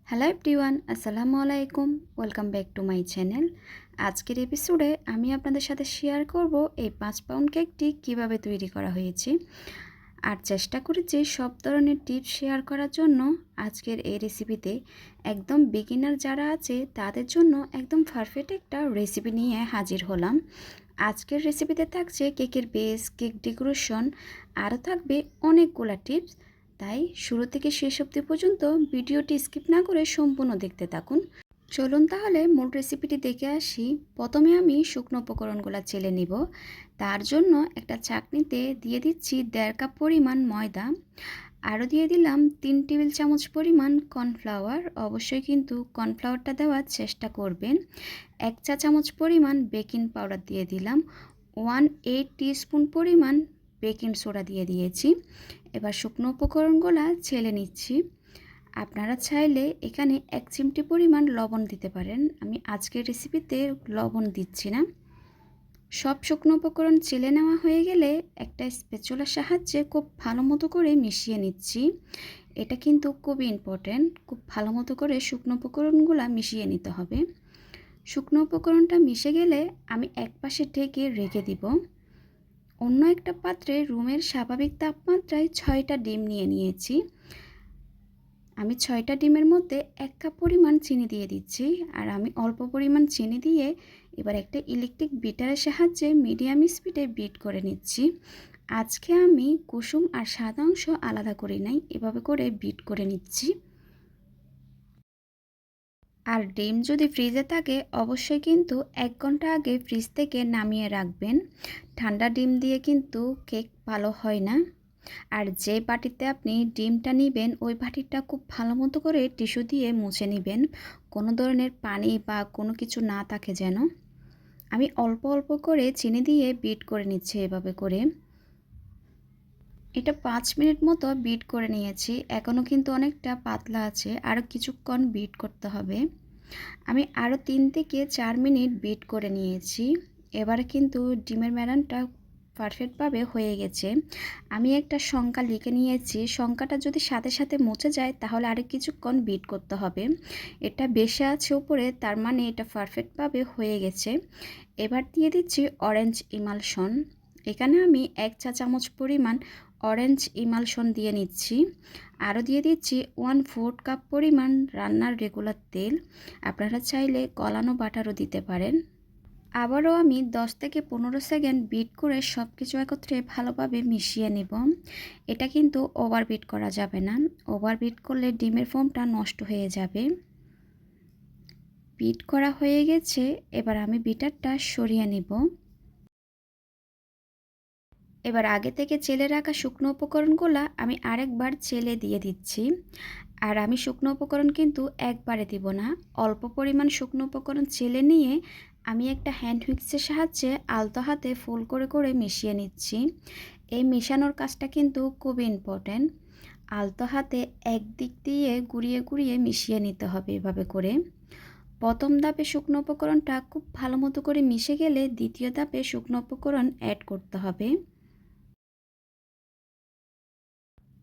Hello everyone, আসসালামু আলাইকুম। Welcome back to my channel. আজকের এপিসোডে আমি আপনাদের সাথে শেয়ার করব এই 5 পাউন্ড কেকটি কিভাবে তৈরি করা হয়েছে। আর চেষ্টা করেছি সব ধরনের টিপস শেয়ার করার জন্য। আজকের এই রেসিপিতে একদম বিগিনার যারা আছে তাদের জন্য একদম পারফেক্ট একটা রেসিপি নিয়ে হাজির হলাম। আজকের রেসিপিতে থাকছে কেকের বেস, কেক ডেকোরেশন, আরও থাকবে অনেকগুলা টিপস। তাই শুরু থেকে শেষ অবধি পর্যন্ত ভিডিওটি স্কিপ না করে সম্পূর্ণ দেখতে থাকুন। চলুন তাহলে মূল রেসিপিটি দেখে আসি। প্রথমে আমি শুকনো উপকরণগুলো চেলে নিব। তার জন্য একটা চাকনিতে দিয়ে দিচ্ছি 1.5 কাপ পরিমাণ ময়দা, আরও দিয়ে দিলাম 3 টেবিল চামচ পরিমাণ কর্নফ্লাওয়ার। অবশ্যই কিন্তু কর্নফ্লাওয়ারটা দেওয়ার চেষ্টা করবেন। 1 চা চামচ পরিমাণ বেকিং পাউডার দিয়ে দিলাম। 1/8 টিস্পুন পরিমাণ বেকিং সোডা দিয়ে দিয়েছি। এবার শুকনো উপকরণগুলো ছেলে নিচ্ছি। আপনারা চাইলে এখানে 1 চিমটি পরিমাণ লবণ দিতে পারেন। আমি আজকের রেসিপিতে লবণ দিচ্ছি না। সব শুকনো উপকরণ চেলে নেওয়া হয়ে গেলে একটা স্প্যাচুলার সাহায্যে খুব ভালো মতো করে মিশিয়ে নিচ্ছি। এটা কিন্তু খুবই ইম্পর্ট্যান্ট। খুব ভালো মতো করে শুকনো উপকরণগুলো মিশিয়ে নিতে হবে। শুকনো উপকরণটা মিশে গেলে আমি এক পাশে ঢেকে রেখে দিব। অন্য একটা পাত্রে রুমের স্বাভাবিক তাপমাত্রায় 6টা ডিম নিয়ে নিয়েছি। আমি 6টা ডিমের মধ্যে 1 কাপ পরিমাণ চিনি দিয়ে দিচ্ছি। আর আমি অল্প পরিমাণ চিনি দিয়ে এবার একটা ইলেকট্রিক বিটারের সাহায্যে মিডিয়াম স্পিডে বিট করে নিচ্ছি। আজকে আমি কুসুম আর সাদা অংশ আলাদা করি নাই, এভাবে করে বিট করে নিচ্ছি। আর ডিম যদি ফ্রিজে থাকে অবশ্যই কিন্তু 1 ঘন্টা আগে ফ্রিজ থেকে নামিয়ে রাখবেন। ঠান্ডা ডিম দিয়ে কিন্তু কেক ভালো হয় না। আর যে বাটিতে আপনি ডিমটা নেবেন ওই বাটিটা খুব ভালো মতো করে টিস্যু দিয়ে মুছে নেবেন, কোনো ধরনের পানি বা কোনো কিছু না থাকে যেন। আমি অল্প অল্প করে চিনি দিয়ে বিট করে নিচ্ছি এভাবে করে। এটা 5 মিনিট মতো বিট করে নিয়েছি। এখনও কিন্তু অনেকটা পাতলা আছে, আরও কিছুক্ষণ বিট করতে হবে। আমি আরও 3 থেকে 4 মিনিট বিট করে নিয়েছি। এবারে কিন্তু ডিমের ম্যারানটা পারফেক্টভাবে হয়ে গেছে। আমি একটা সংখ্যা লিখে নিয়েছি, সংখ্যাটা যদি সাথে সাথে মুছে যায় তাহলে আরও কিছুক্ষণ বিট করতে হবে। এটা বেশি আছে উপরে, তার মানে এটা পারফেক্টভাবে হয়ে গেছে। এবার দিয়ে দিচ্ছি অরেঞ্জ ইমালশন। এখানে আমি 1 চা চামচ পরিমাণ অরেঞ্জ ইমালশন দিয়ে নিচ্ছি। আরও দিয়ে দিচ্ছি 1/4 কাপ পরিমাণ রান্নার রেগুলার তেল। আপনারা চাইলে গলানো বাটারও দিতে পারেন। আবারও আমি 10 থেকে 15 সেকেন্ড বিট করে সব কিছু একত্রে ভালোভাবে মিশিয়ে নেব। এটা কিন্তু ওভার বিট করা যাবে না। ওভার বিট করলে ডিমের ফোমটা নষ্ট হয়ে যাবে। বিট করা হয়ে গেছে, এবার আমি বিটারটা সরিয়ে নেব। এবার আগে থেকে চেলে রাখা শুকনো উপকরণগুলো আমি আরেকবার চেলে দিয়ে দিচ্ছি। আর আমি শুকনো উপকরণ কিন্তু একবারে দিব না, অল্প পরিমাণ শুকনো উপকরণ চেলে নিয়ে আমি একটা হ্যান্ড হুইক্সের সাহায্যে আলতো হাতে ফোল্ড করে করে মিশিয়ে নিচ্ছি। এই মেশানোর কাজটা কিন্তু খুবই ইম্পর্ট্যান্ট। আলতো হাতে একদিক দিয়ে ঘুরিয়ে ঘুরিয়ে মিশিয়ে নিতে হবে এভাবে করে। প্রথম ধাপে শুকনো উপকরণটা খুব ভালো মতো করে মিশে গেলে দ্বিতীয় ধাপে শুকনো উপকরণ অ্যাড করতে হবে।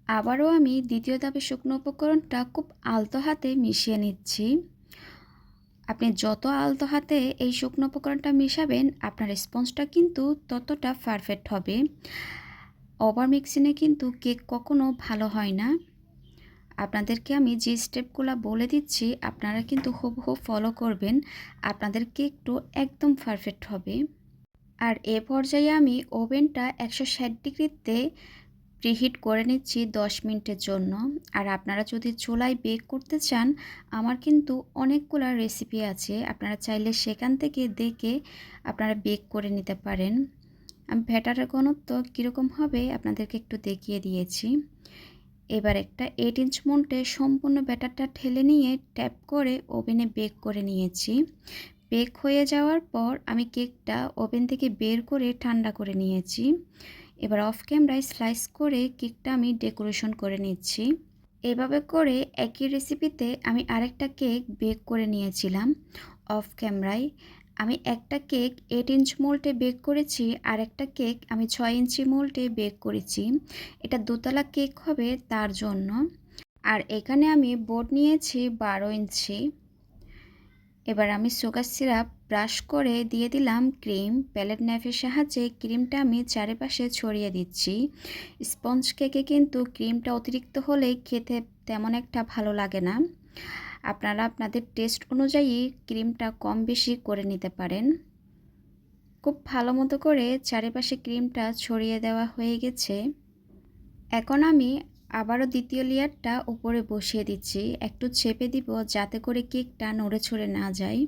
আবারও আমি দ্বিতীয় ধাপে শুকনো উপকরণটা খুব আলতো হাতে মিশিয়ে নিচ্ছি। আপনি যত আলতো হাতে এই শুকনো উপকরণটা মিশাবেন আপনার স্পঞ্জটা কিন্তু ততটা পারফেক্ট হবে। ওভার মিক্সিংয়ে কিন্তু কেক কখনো ভালো হয় না। আপনাদেরকে আমি যে স্টেপগুলো বলে দিচ্ছি আপনারা কিন্তু হুবহু ফলো করবেন, আপনাদের কেকটা একদম পারফেক্ট হবে। আর এ পর্যায়ে আমি ওভেনটা 160 ডিগ্রিতে প্রিহিট করে নিচ্ছি 10 মিনিটের জন্য। আর আপনারা যদি চুলায় বেক করতে চান আমার কিন্তু অনেকগুলো রেসিপি আছে, আপনারা চাইলে সেখান থেকে দেখে আপনারা বেক করে নিতে পারেন। আমি ব্যাটারের ঘনত্ব কীরকম হবে আপনাদেরকে একটু দেখিয়ে দিয়েছি। এবার একটা 8 ইঞ্চ মোল্ডে সম্পূর্ণ ব্যাটারটা ঠেলে নিয়ে ট্যাপ করে ওভেনে বেক করে নিয়েছি। বেক হয়ে যাওয়ার পর আমি কেকটা ওভেন থেকে বের করে ঠান্ডা করে নিয়েছি। এবার অফ ক্যামেরায় স্লাইস করে কেকটা আমি ডেকোরেশন করে নিচ্ছি। এভাবে করে একই রেসিপিতে আমি আরেকটা কেক বেক করে নিয়েছিলাম অফ ক্যামেরায়। আমি একটা কেক 8 ইঞ্চ মোল্ডে বেক করেছি, আর একটা কেক আমি 6 ইঞ্চি মোল্ডে বেক করেছি। এটা দোতলা কেক হবে তার জন্য। আর এখানে আমি বোর্ড নিয়েছি 12 ইঞ্চি। এবার আমি সুগার সিরাপ ব্রাশ করে দিয়ে দিলাম ক্রিম। প্যালেট নাইফের সাহায্যে ক্রিমটা আমি চারিপাশে ছড়িয়ে দিচ্ছি। স্পঞ্জ কেকে কিন্তু ক্রিমটা অতিরিক্ত হলে খেতে তেমন একটা ভালো লাগে না। আপনারা আপনাদের টেস্ট অনুযায়ী ক্রিমটা কম বেশি করে নিতে পারেন। খুব ভালো মতো করে চারিপাশে ক্রিমটা ছড়িয়ে দেওয়া হয়ে গেছে। এখন আমি আবারও দ্বিতীয় লেয়ারটা উপরে বসিয়ে দিচ্ছি। একটু চেপে দিব যাতে করে কেকটা নড়ে চড়ে না যায়।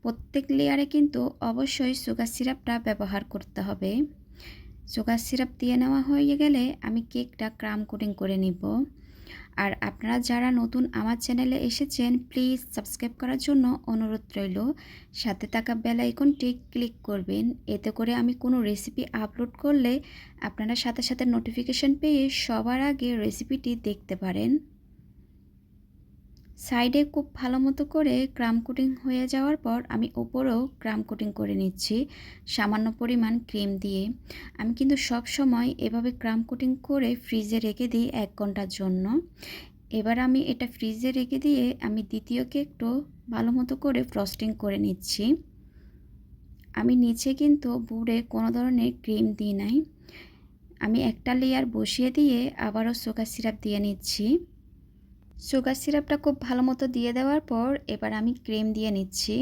প্রত্যেক লেয়ারে কিন্তু অবশ্যই সুগার সিরাপটা ব্যবহার করতে হবে। সুগার সিরাপ দিয়ে নেওয়া হয়ে গেলে আমি কেকটা ক্রাম কোটিং করে নিব। আর আপনারা যারা নতুন আমার চ্যানেলে এসেছেন প্লিজ সাবস্ক্রাইব করার জন্য অনুরোধ রইল। সাথে থাকা বেল আইকনটি ক্লিক করবেন, এতে করে আমি কোনো রেসিপি আপলোড করলে আপনারা সাথে সাথে নোটিফিকেশন পেয়ে সবার আগে রেসিপিটি দেখতে পারেন। সাইডে খুব ভালো মতো করে ক্রাম কোটিং হয়ে যাওয়ার পর আমি ওপরেও ক্রাম কোটিং করে নিচ্ছি সামান্য পরিমাণ ক্রিম দিয়ে। আমি কিন্তু সব সময় এভাবে ক্রাম কোটিং করে ফ্রিজে রেখে দিই 1 ঘন্টার জন্য। এবার আমি এটা ফ্রিজে রেখে দিয়ে আমি দ্বিতীয় কেকটাও ভালো মতো করে ফ্রস্টিং করে নিচ্ছি। আমি নিচে কিন্তু বোর্ডে কোনো ধরনের ক্রিম দিই নাই। আমি একটা লেয়ার বসিয়ে দিয়ে আবারও সুগার সিরাপ দিয়ে নিচ্ছি। সুগার সিরাপটা খুব ভালো মতো দিয়ে দেওয়ার পর এবার আমি ক্রিম দিয়ে নিচ্ছি।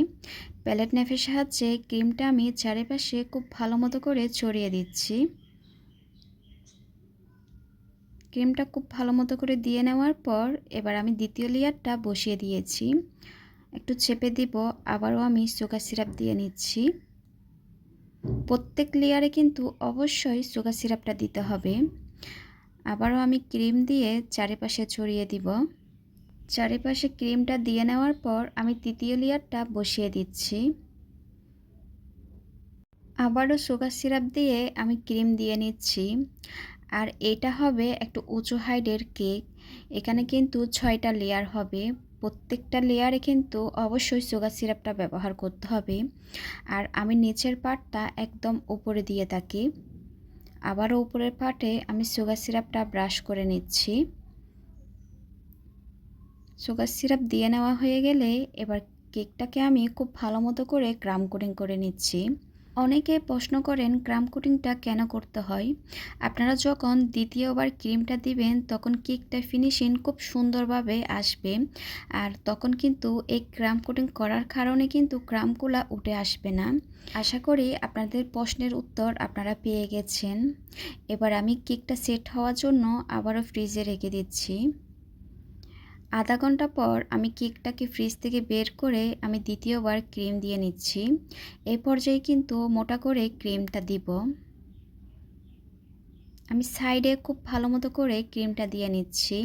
প্যালেট নাইফের সাহায্যে ক্রিমটা আমি চারিপাশে খুব ভালো মতো করে ছড়িয়ে দিচ্ছি। ক্রিমটা খুব ভালো মতো করে দিয়ে নেওয়ার পর এবার আমি দ্বিতীয় লেয়ারটা বসিয়ে দিয়েছি। একটু চেপে দিব, আবারও আমি সুগার সিরাপ দিয়ে নিচ্ছি। প্রত্যেক লেয়ারে কিন্তু অবশ্যই সুগার সিরাপটা দিতে হবে। আবারও আমি ক্রিম দিয়ে চারিপাশে ছড়িয়ে দিব। চারিপাশে ক্রিমটা দিয়ে নেওয়ার পর আমি তৃতীয় লেয়ারটা বসিয়ে দিচ্ছি। আবারও সুগার সিরাপ দিয়ে আমি ক্রিম দিয়ে নিচ্ছি। আর এটা হবে একটু উঁচু হাইটের কেক। এখানে কিন্তু 6টা লেয়ার হবে। প্রত্যেকটা লেয়ারে কিন্তু অবশ্যই সুগার সিরাপটা ব্যবহার করতে হবে। আর আমি নিচের পার্টটা একদম উপরে দিয়ে থাকি। আবারও উপরের পার্টে আমি সুগার সিরাপটা ব্রাশ করে নিচ্ছি। সুগার সিরাপ দিয়ে নেওয়া হয়ে গেলে এবার কেকটাকে আমি খুব ভালো মতো করে ক্রাম কোটিং করে নিচ্ছি। অনেকে প্রশ্ন করেন ক্রাম কোটিংটা কেন করতে হয়। আপনারা যখন দ্বিতীয়বার ক্রিমটা দিবেন তখন কেকটা ফিনিশিং খুব সুন্দরভাবে আসবে। আর তখন কিন্তু এই ক্রাম কোটিং করার কারণে কিন্তু ক্রামগুলো উঠে আসবে না। আশা করি আপনাদের প্রশ্নের উত্তর আপনারা পেয়ে গেছেন। এবার আমি কেকটা সেট হওয়ার জন্য আবারও ফ্রিজে রেখে দিচ্ছি। আধা ঘন্টা পর আমি কেকটাকে ফ্রিজ থেকে বের করে আমি দ্বিতীয়বার ক্রিম দিয়ে নিচ্ছি। এই পর্যায়ে কিন্তু মোটা করে ক্রিমটা দিব। আমি সাইডে খুব ভালো মতো করে ক্রিমটা দিয়ে নিচ্ছি।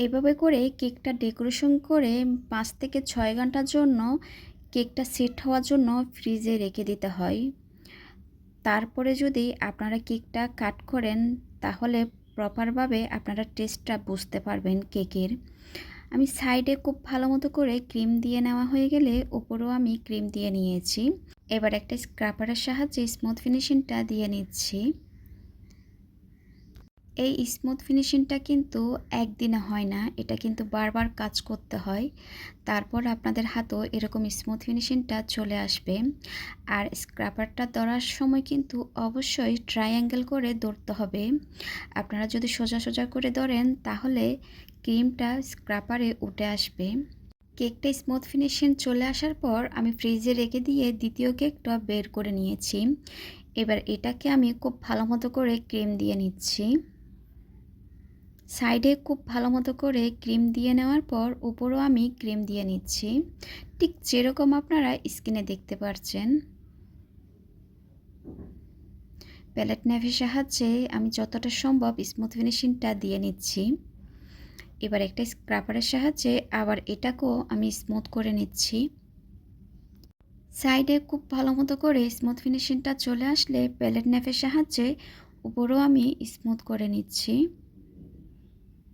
এভাবে করে কেকটা ডেকোরেশন করে 5 থেকে 6 ঘন্টার জন্য কেকটা সেট হওয়ার জন্য ফ্রিজে রেখে দিতে হয়। তারপরে যদি আপনারা কেকটা কাট করেন তাহলে প্রপারভাবে আপনারা টেস্টটা বুঝতে পারবেন কেকের। আমি সাইডে খুব ভালো মতো করে ক্রিম দিয়ে নেওয়া হয়ে গেলে উপরেও আমি ক্রিম দিয়ে নিয়েছি। এবার একটা স্ক্রাপারের সাহায্যে স্মুথ ফিনিশিংটা দিয়ে নিচ্ছি। এই স্মুথ ফিনিশিংটা কিন্তু একদিনে হয় না, এটা কিন্তু বারবার কাজ করতে হয়। তারপর আপনাদের হাতেও এরকম স্মুথ ফিনিশিংটা চলে আসবে। আর স্ক্রাপারটা ধরার সময় কিন্তু অবশ্যই ট্রায়াঙ্গেল করে ধরতে হবে। আপনারা যদি সোজা সোজা করে ধরেন তাহলে ক্রিমটা স্ক্রাপারে উঠে আসবে। কেকটা স্মুথ ফিনিশিং চলে আসার পর আমি ফ্রিজে রেখে দিয়ে দ্বিতীয় কেকটা বের করে নিয়েছি। এবার এটাকে আমি খুব ভালো মতো করে ক্রিম দিয়ে নিচ্ছি। সাইডে খুব ভালো মতো করে ক্রিম দিয়ে নেওয়ার পর উপরেও আমি ক্রিম দিয়ে নিচ্ছি, ঠিক যেরকম আপনারা স্ক্রিনে দেখতে পাচ্ছেন। প্যালেট নাইফের সাহায্যে আমি যতটা সম্ভব স্মুথ ফিনিশিংটা দিয়ে নিচ্ছি। এবার একটা স্ক্রাপারের সাহায্যে আবার এটাকেও আমি স্মুথ করে নিচ্ছি। সাইডে খুব ভালো মতো করে স্মুথ ফিনিশিংটা চলে আসলে প্যালেট নাইফের সাহায্যে উপরেও আমি স্মুথ করে নিচ্ছি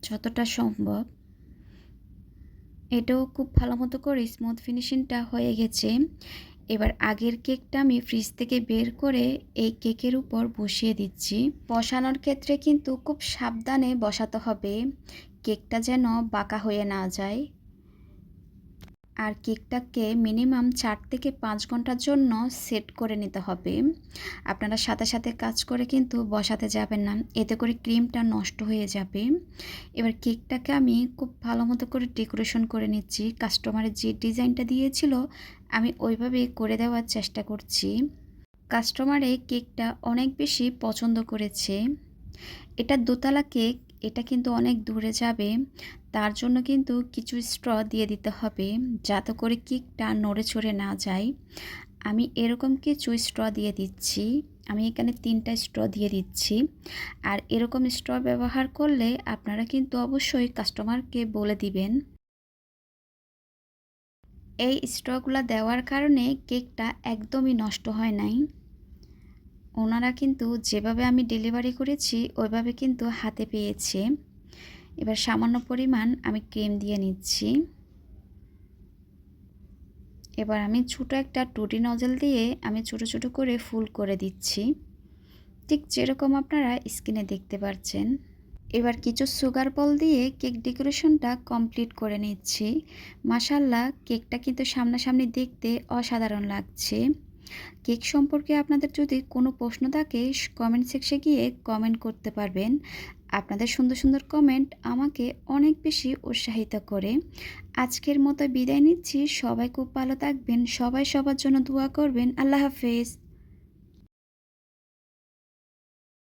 যতটা সম্ভব। এটাও খুব ভালো মতো করে স্মুথ ফিনিশিংটা হয়ে গেছে। এবার আগের কেকটা আমি ফ্রিজ থেকে বের করে এই কেকের উপর বসিয়ে দিচ্ছি। বসানোর ক্ষেত্রে কিন্তু খুব সাবধানে বসাতে হবে, কেকটা যেন বাঁকা হয়ে না যায়। আর কেকটাকে মিনিমাম 4 থেকে 5 ঘন্টার জন্য সেট করে নিতে হবে। আপনারা সাথে সাথে কাজ করে কিন্তু বসাতে যাবেন না, এতে করে ক্রিমটা নষ্ট হয়ে যাবে। এবার কেকটাকে আমি খুব ভালো মতো করে ডেকোরেশন করে নিচ্ছি। কাস্টমারের যে ডিজাইনটা দিয়েছিল আমি ওইভাবেই করে দেওয়ার চেষ্টা করছি। কাস্টমার এই কেকটা অনেক বেশি পছন্দ করেছে। এটা দোতলা কেক, এটা কিন্তু অনেক দূরে যাবে, তার জন্য কিন্তু কিছু স্ট্র দিয়ে দিতে হবে যাতে করে কেকটা নড়ে চড়ে না যায়। আমি এরকম কিছু স্ট্র দিয়ে দিচ্ছি। আমি এখানে 3টা স্ট্র দিয়ে দিচ্ছি। আর এরকম স্ট্র ব্যবহার করলে আপনারা কিন্তু অবশ্যই কাস্টমারকে বলে দিবেন। এই স্ট্রগুলো দেওয়ার কারণে কেকটা একদমই নষ্ট হয় নাই। ওনারা কিন্তু যেভাবে আমি ডেলিভারি করেছি ওইভাবে কিন্তু হাতে পেয়েছে। এবার সামান্য পরিমাণ আমি ক্রিম দিয়ে নিচ্ছি। এবার আমি ছোটো একটা টুটি নজল দিয়ে আমি ছোটো ছোটো করে ফুল করে দিচ্ছি, ঠিক যেরকম আপনারা স্ক্রিনে দেখতে পাচ্ছেন। এবার কিছু সুগার বল দিয়ে কেক ডেকোরেশনটা কমপ্লিট করে নিচ্ছি। মাশাআল্লাহ, কেকটা কিন্তু সামনাসামনি দেখতে অসাধারণ লাগছে। কেক সম্পর্কে আপনাদের যদি কোনো প্রশ্ন থাকে কমেন্ট সেকশনে গিয়ে কমেন্ট করতে পারবেন। আপনাদের সুন্দর সুন্দর কমেন্ট আমাকে অনেক বেশি উৎসাহিত করে। আজকের মতো বিদায় নিচ্ছি। সবাই খুব ভালো থাকবেন, সবাই সবার জন্য দোয়া করবেন। আল্লাহ হাফেজ।